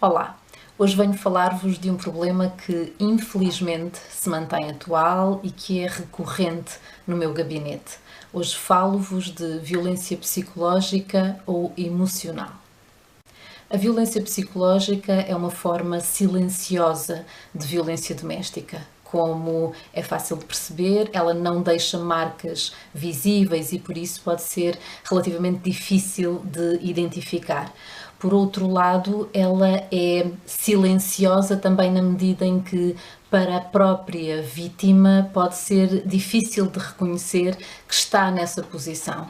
Olá, hoje venho falar-vos de um problema que infelizmente se mantém atual e que é recorrente no meu gabinete. Hoje falo-vos de violência psicológica ou emocional. A violência psicológica é uma forma silenciosa de violência doméstica. Como é fácil de perceber, ela não deixa marcas visíveis e por isso pode ser relativamente difícil de identificar. Por outro lado, ela é silenciosa também na medida em que, para a própria vítima, pode ser difícil de reconhecer que está nessa posição.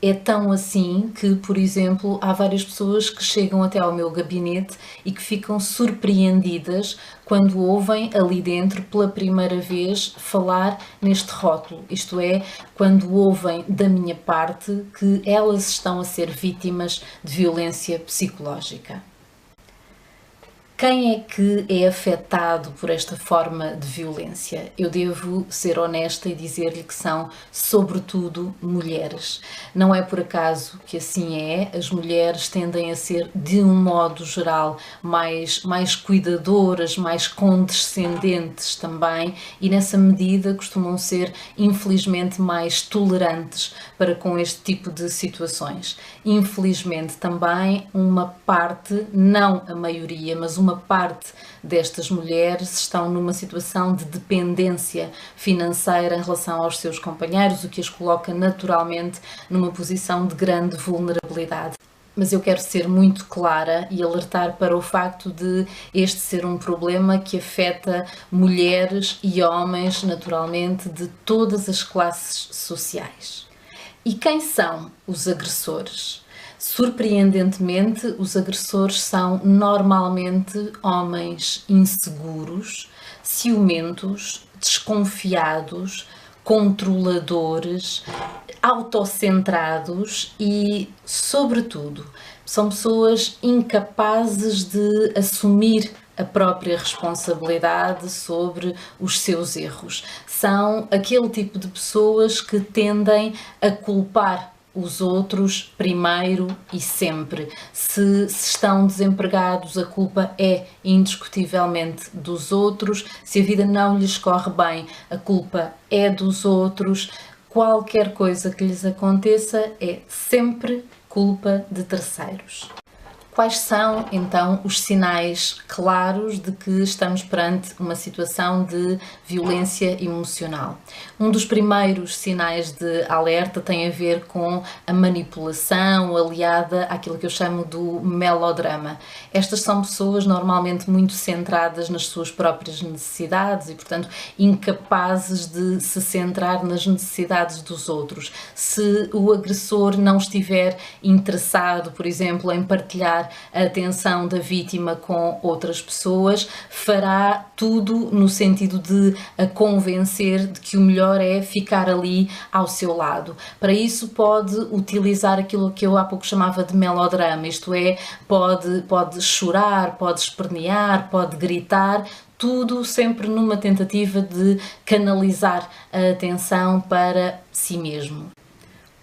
É tão assim que, por exemplo, há várias pessoas que chegam até ao meu gabinete e que ficam surpreendidas quando ouvem ali dentro pela primeira vez falar neste rótulo, isto é, quando ouvem da minha parte que elas estão a ser vítimas de violência psicológica. Quem é que é afetado por esta forma de violência? Eu devo ser honesta e dizer-lhe que são, sobretudo, mulheres. Não é por acaso que assim é. As mulheres tendem a ser, de um modo geral, mais cuidadoras, mais condescendentes também e, nessa medida, costumam ser, infelizmente, mais tolerantes para com este tipo de situações. Infelizmente, também, uma parte, não a maioria, mas uma parte destas mulheres estão numa situação de dependência financeira em relação aos seus companheiros, o que as coloca naturalmente numa posição de grande vulnerabilidade. Mas eu quero ser muito clara e alertar para o facto de este ser um problema que afeta mulheres e homens, naturalmente, de todas as classes sociais. E quem são os agressores? Surpreendentemente, os agressores são normalmente homens inseguros, ciumentos, desconfiados, controladores, autocentrados e, sobretudo, são pessoas incapazes de assumir a própria responsabilidade sobre os seus erros. São aquele tipo de pessoas que tendem a culpar os outros primeiro e sempre. Se estão desempregados, a culpa é indiscutivelmente dos outros. Se a vida não lhes corre bem, a culpa é dos outros. Qualquer coisa que lhes aconteça é sempre culpa de terceiros. Quais são, então, os sinais claros de que estamos perante uma situação de violência emocional? Um dos primeiros sinais de alerta tem a ver com a manipulação aliada àquilo que eu chamo do melodrama. Estas são pessoas normalmente muito centradas nas suas próprias necessidades e, portanto, incapazes de se centrar nas necessidades dos outros. Se o agressor não estiver interessado, por exemplo, em partilhar a atenção da vítima com outras pessoas, fará tudo no sentido de a convencer de que o melhor é ficar ali ao seu lado. Para isso pode utilizar aquilo que eu há pouco chamava de melodrama, isto é, pode chorar, pode espernear, pode gritar, tudo sempre numa tentativa de canalizar a atenção para si mesmo.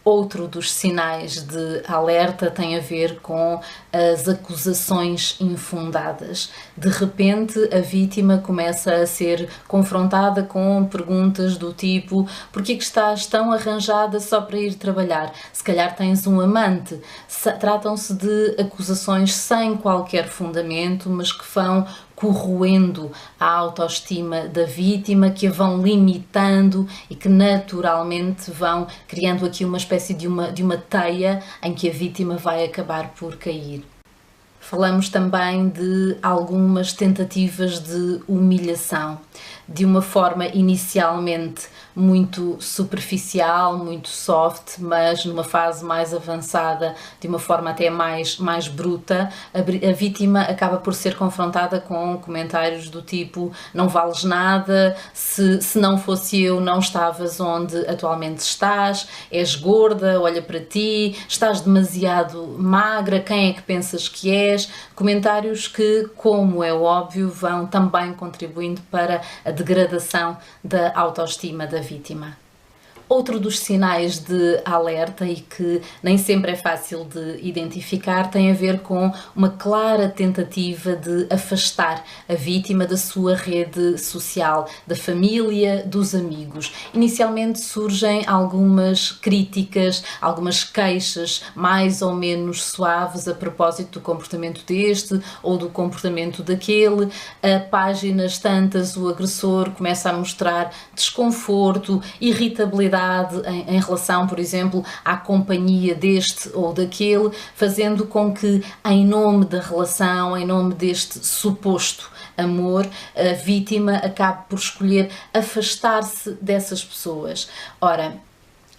Outro dos sinais de alerta tem a ver com as acusações infundadas. De repente, a vítima começa a ser confrontada com perguntas do tipo: porquê que estás tão arranjada só para ir trabalhar? Se calhar tens um amante. Tratam-se de acusações sem qualquer fundamento, mas que vão corroendo a autoestima da vítima, que a vão limitando e que naturalmente vão criando aqui uma espécie de uma teia em que a vítima vai acabar por cair. Falamos também de algumas tentativas de humilhação, de uma forma inicialmente muito superficial, muito soft, mas numa fase mais avançada, de uma forma até mais bruta, a vítima acaba por ser confrontada com comentários do tipo: não vales nada, se não fosse eu não estavas onde atualmente estás, és gorda, olha para ti, estás demasiado magra, quem é que pensas que és? Comentários que, como é óbvio, vão também contribuindo para a degradação da autoestima da vítima. Outro dos sinais de alerta e que nem sempre é fácil de identificar tem a ver com uma clara tentativa de afastar a vítima da sua rede social, da família, dos amigos. Inicialmente surgem algumas críticas, algumas queixas mais ou menos suaves a propósito do comportamento deste ou do comportamento daquele. A páginas tantas, o agressor começa a mostrar desconforto, irritabilidade em relação, por exemplo, à companhia deste ou daquele, fazendo com que, em nome da relação, em nome deste suposto amor, a vítima acabe por escolher afastar-se dessas pessoas. Ora,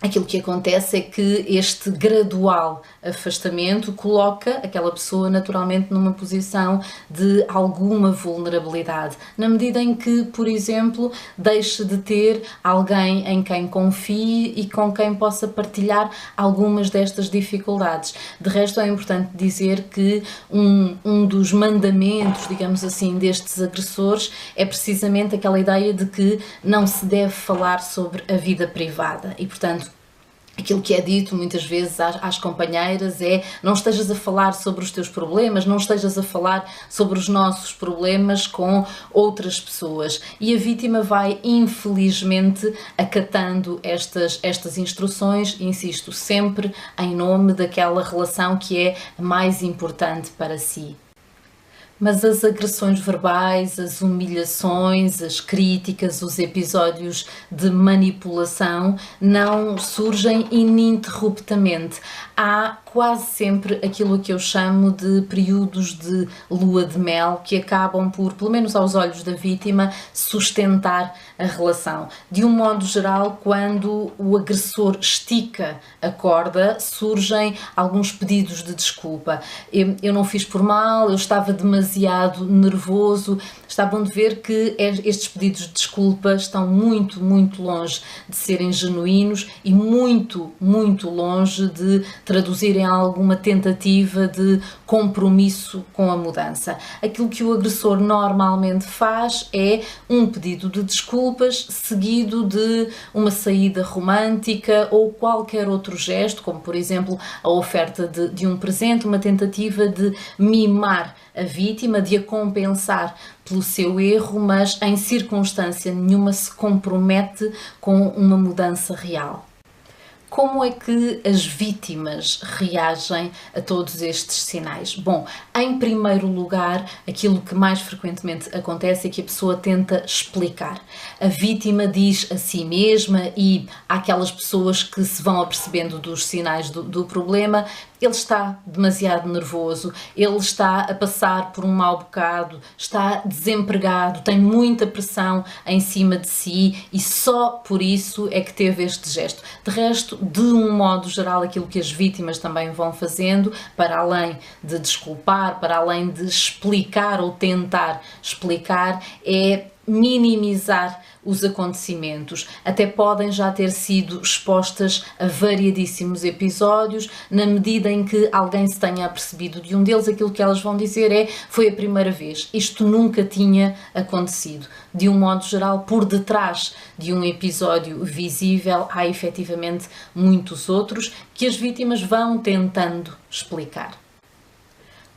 aquilo que acontece é que este gradual afastamento coloca aquela pessoa naturalmente numa posição de alguma vulnerabilidade, na medida em que, por exemplo, deixa de ter alguém em quem confie e com quem possa partilhar algumas destas dificuldades. De resto, é importante dizer que um dos mandamentos, digamos assim, destes agressores é precisamente aquela ideia de que não se deve falar sobre a vida privada e, portanto, aquilo que é dito muitas vezes às companheiras é: não estejas a falar sobre os teus problemas, não estejas a falar sobre os nossos problemas com outras pessoas. E a vítima vai, infelizmente, acatando estas instruções, insisto, sempre em nome daquela relação que é a mais importante para si. Mas as agressões verbais, as humilhações, as críticas, os episódios de manipulação não surgem ininterruptamente. Há quase sempre aquilo que eu chamo de períodos de lua de mel que acabam por, pelo menos aos olhos da vítima, sustentar a relação. De um modo geral, quando o agressor estica a corda, surgem alguns pedidos de desculpa. Eu não fiz por mal, eu estava demasiado nervoso. Está bom de ver que estes pedidos de desculpa estão muito, muito longe de serem genuínos e muito, muito longe de traduzirem alguma tentativa de compromisso com a mudança. Aquilo que o agressor normalmente faz é um pedido de desculpas seguido de uma saída romântica ou qualquer outro gesto, como por exemplo a oferta de um presente, uma tentativa de mimar a vítima, de a compensar pelo seu erro, mas em circunstância nenhuma se compromete com uma mudança real. Como é que as vítimas reagem a todos estes sinais? Bom, em primeiro lugar, aquilo que mais frequentemente acontece é que a pessoa tenta explicar. A vítima diz a si mesma, e há aquelas pessoas que se vão apercebendo dos sinais do problema: ele está demasiado nervoso, ele está a passar por um mau bocado, está desempregado, tem muita pressão em cima de si e só por isso é que teve este gesto. De resto, de um modo geral, aquilo que as vítimas também vão fazendo, para além de desculpar, para além de explicar ou tentar explicar, é minimizar os acontecimentos. Até podem já ter sido expostas a variadíssimos episódios. Na medida em que alguém se tenha apercebido de um deles, aquilo que elas vão dizer é: foi a primeira vez, isto nunca tinha acontecido. De um modo geral, por detrás de um episódio visível há efetivamente muitos outros que as vítimas vão tentando explicar.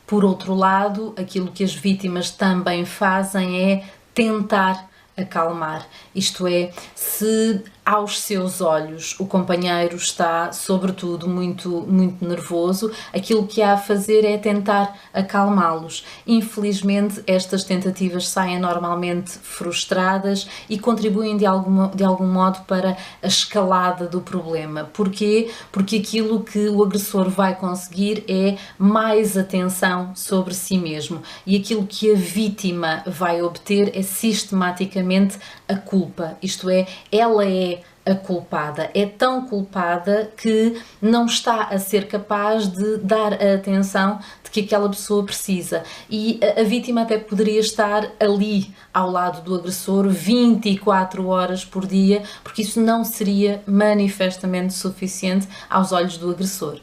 Por outro lado, aquilo que as vítimas também fazem é tentar acalmar, isto é, se aos seus olhos o companheiro está, sobretudo, muito nervoso, aquilo que há a fazer é tentar acalmá-los. Infelizmente, estas tentativas saem normalmente frustradas e contribuem de algum modo para a escalada do problema. Porquê? Porque aquilo que o agressor vai conseguir é mais atenção sobre si mesmo, e aquilo que a vítima vai obter é sistematicamente a culpa, isto é, ela é a culpada, é tão culpada que não está a ser capaz de dar a atenção de que aquela pessoa precisa, e a vítima até poderia estar ali ao lado do agressor 24 horas por dia, porque isso não seria manifestamente suficiente aos olhos do agressor.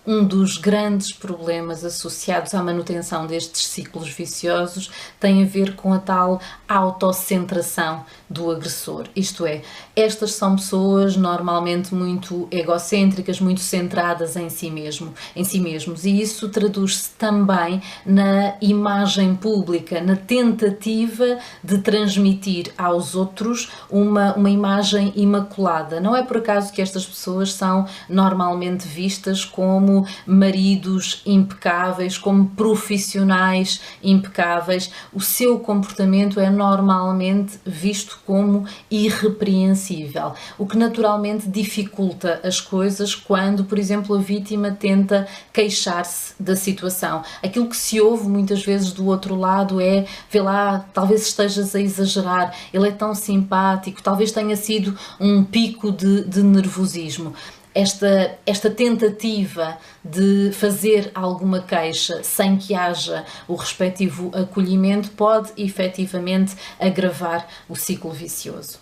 Um dos grandes problemas associados à manutenção destes ciclos viciosos tem a ver com a tal autocentração do agressor. Isto é, estas são pessoas normalmente muito egocêntricas, muito centradas em si mesmos, e isso traduz-se também na imagem pública, na tentativa de transmitir aos outros uma imagem imaculada. Não é por acaso que estas pessoas são normalmente vistas como maridos impecáveis, como profissionais impecáveis. O seu comportamento é normalmente visto como irrepreensível, o que naturalmente dificulta as coisas quando, por exemplo, a vítima tenta queixar-se da situação. Aquilo que se ouve muitas vezes do outro lado é: vê lá, talvez estejas a exagerar, ele é tão simpático, talvez tenha sido um pico de nervosismo. Esta tentativa de fazer alguma queixa sem que haja o respectivo acolhimento pode efetivamente agravar o ciclo vicioso.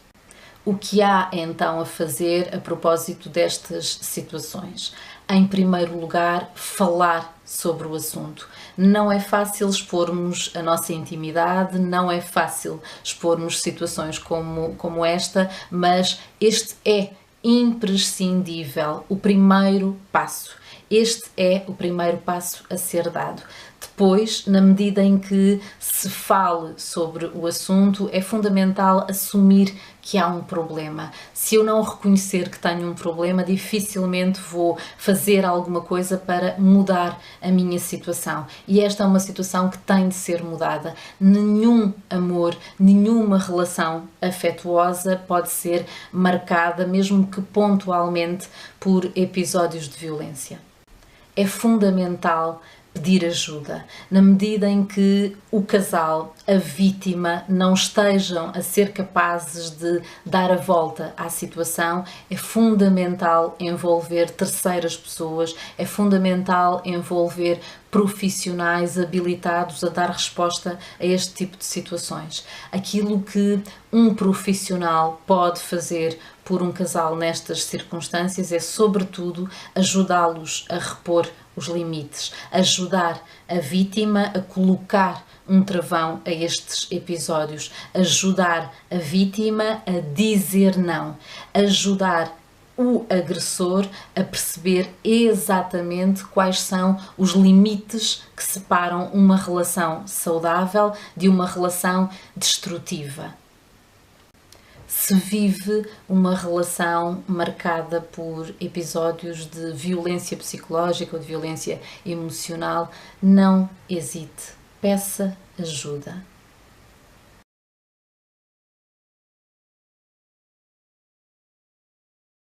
O que há então a fazer a propósito destas situações? Em primeiro lugar, falar sobre o assunto. Não é fácil expormos a nossa intimidade, não é fácil expormos situações como esta, mas este é imprescindível, o primeiro passo. Este é o primeiro passo a ser dado. Depois, na medida em que se fale sobre o assunto, é fundamental assumir que há um problema. Se eu não reconhecer que tenho um problema, dificilmente vou fazer alguma coisa para mudar a minha situação. E esta é uma situação que tem de ser mudada. Nenhum amor, nenhuma relação afetuosa pode ser marcada, mesmo que pontualmente, por episódios de violência. É fundamental pedir ajuda, na medida em que o casal, a vítima, não estejam a ser capazes de dar a volta à situação. É fundamental envolver terceiras pessoas, é fundamental envolver profissionais habilitados a dar resposta a este tipo de situações. Aquilo que um profissional pode fazer por um casal nestas circunstâncias é, sobretudo, ajudá-los a repor os limites, ajudar a vítima a colocar um travão a estes episódios, ajudar a vítima a dizer não, ajudar o agressor a perceber exatamente quais são os limites que separam uma relação saudável de uma relação destrutiva. Se vive uma relação marcada por episódios de violência psicológica ou de violência emocional, não hesite, peça ajuda.